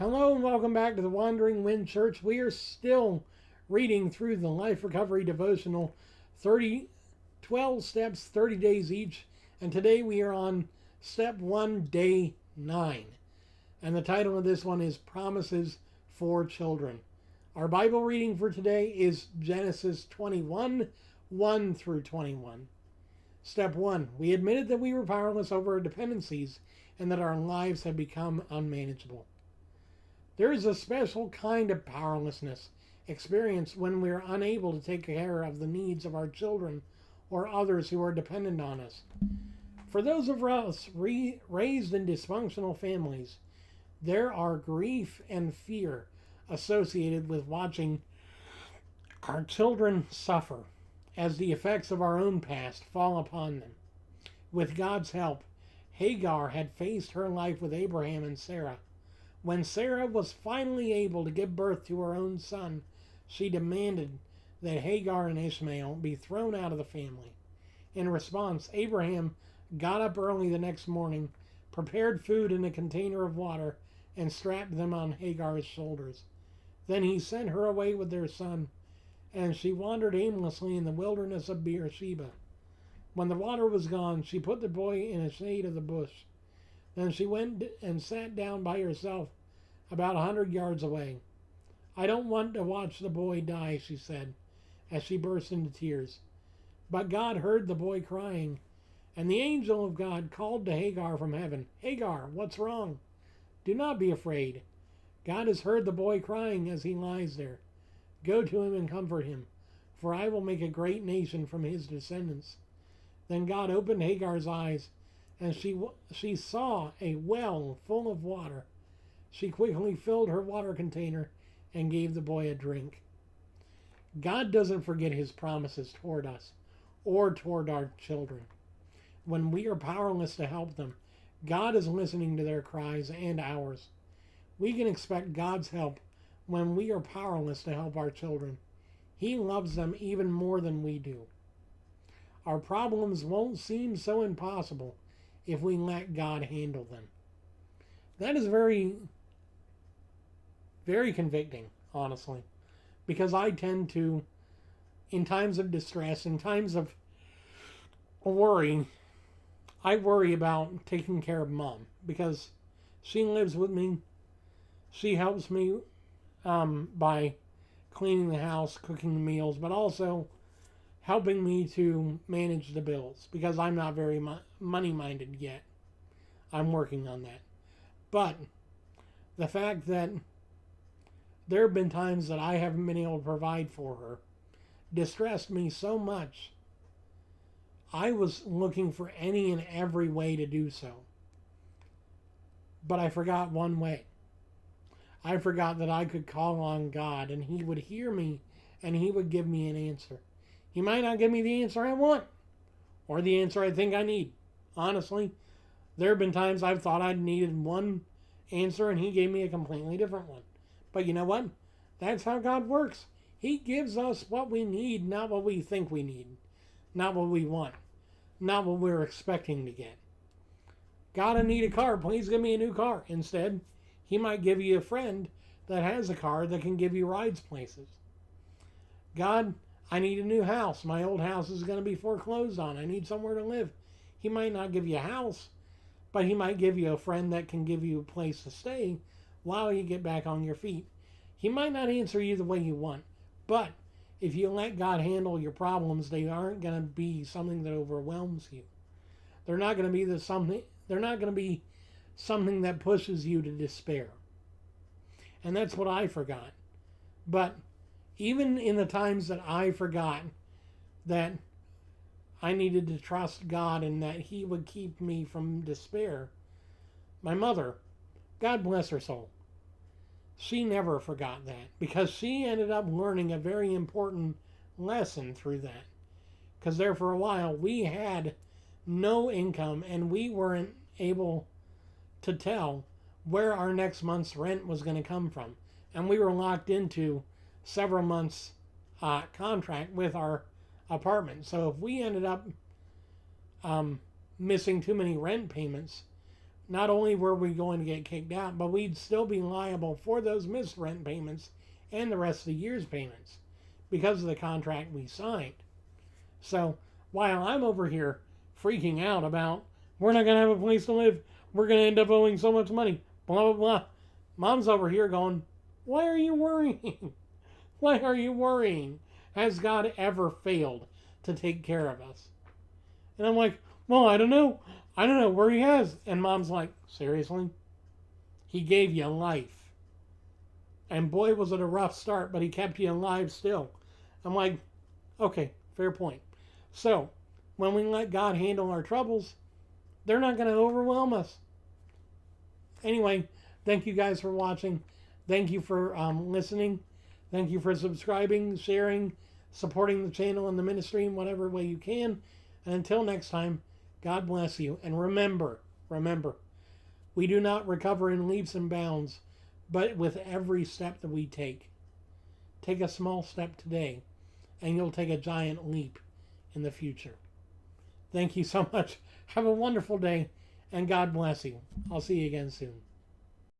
Hello and welcome back to the Wandering Wind Church. We are still reading through the Life Recovery Devotional 30, 12 steps, 30 days each. And today we are on step 1, day 9. And the title of this one is Promises for Children. Our Bible reading for today is Genesis 21, 1 through 21. Step 1. We admitted that we were powerless over our dependencies and that our lives had become unmanageable. There is a special kind of powerlessness experienced when we are unable to take care of the needs of our children or others who are dependent on us. For those of us raised in dysfunctional families, there are grief and fear associated with watching our children suffer as the effects of our own past fall upon them. With God's help, Hagar had faced her life with Abraham and Sarah. When Sarah was finally able to give birth to her own son, she demanded that Hagar and Ishmael be thrown out of the family. In response, Abraham got up early the next morning, prepared food in a container of water, and strapped them on Hagar's shoulders. Then he sent her away with their son, and she wandered aimlessly in the wilderness of Beersheba. When the water was gone, she put the boy in a shade of the bush. Then she went and sat down by herself about 100 yards away. "I don't want to watch the boy die," she said, as she burst into tears. But God heard the boy crying, and the angel of God called to Hagar from heaven, "Hagar, what's wrong? Do not be afraid. God has heard the boy crying as he lies there. Go to him and comfort him, for I will make a great nation from his descendants." Then God opened Hagar's eyes, and she saw a well full of water. She quickly filled her water container and gave the boy a drink. God doesn't forget his promises toward us or toward our children. When we are powerless to help them, God is listening to their cries and ours. We can expect God's help when we are powerless to help our children. He loves them even more than we do. Our problems won't seem so impossible if we let God handle them. That is very, very convicting, honestly, because I tend to, in times of distress, in times of worry, I worry about taking care of Mom because she lives with me. She helps me by cleaning the house, cooking the meals, but also helping me to manage the bills because I'm not very money-minded yet. I'm working on that. But the fact that there have been times that I haven't been able to provide for her distressed me so much. I was looking for any and every way to do so. But I forgot one way. I forgot that I could call on God and he would hear me and he would give me an answer. He might not give me the answer I want or the answer I think I need. Honestly, there have been times I've thought I needed one answer and he gave me a completely different one. But you know what? That's how God works. He gives us what we need, not what we think we need, not what we want, not what we're expecting to get. God, I need a car. Please give me a new car. Instead, he might give you a friend that has a car that can give you rides places. God, I need a new house. My old house is going to be foreclosed on. I need somewhere to live. He might not give you a house, but he might give you a friend that can give you a place to stay while you get back on your feet. He might not answer you the way you want, but if you let God handle your problems, they aren't going to be something that overwhelms you. They're not going to be something that pushes you to despair. And that's what I forgot. But even in the times that I forgot that I needed to trust God and that he would keep me from despair, my mother, God bless her soul, she never forgot that because she ended up learning a very important lesson through that. Because there for a while we had no income and we weren't able to tell where our next month's rent was going to come from. And we were locked into several months contract with our apartment. So if we ended up missing too many rent payments, not only were we going to get kicked out, but we'd still be liable for those missed rent payments and the rest of the year's payments because of the contract we signed. So while I'm over here freaking out about we're not going to have a place to live, we're going to end up owing so much money, blah, blah, blah, Mom's over here going, why are you worrying? Why are you worrying? Has God ever failed to take care of us? And I'm like, well, I don't know. I don't know where he has. And Mom's like, seriously? He gave you life. And boy, was it a rough start, but he kept you alive still. I'm like, okay, fair point. So, when we let God handle our troubles, they're not going to overwhelm us. Anyway, thank you guys for watching. Thank you for listening. Thank you for subscribing, sharing, supporting the channel and the ministry in whatever way you can. And until next time, God bless you. And remember, we do not recover in leaps and bounds, but with every step that we take. Take a small step today, and you'll take a giant leap in the future. Thank you so much. Have a wonderful day, and God bless you. I'll see you again soon.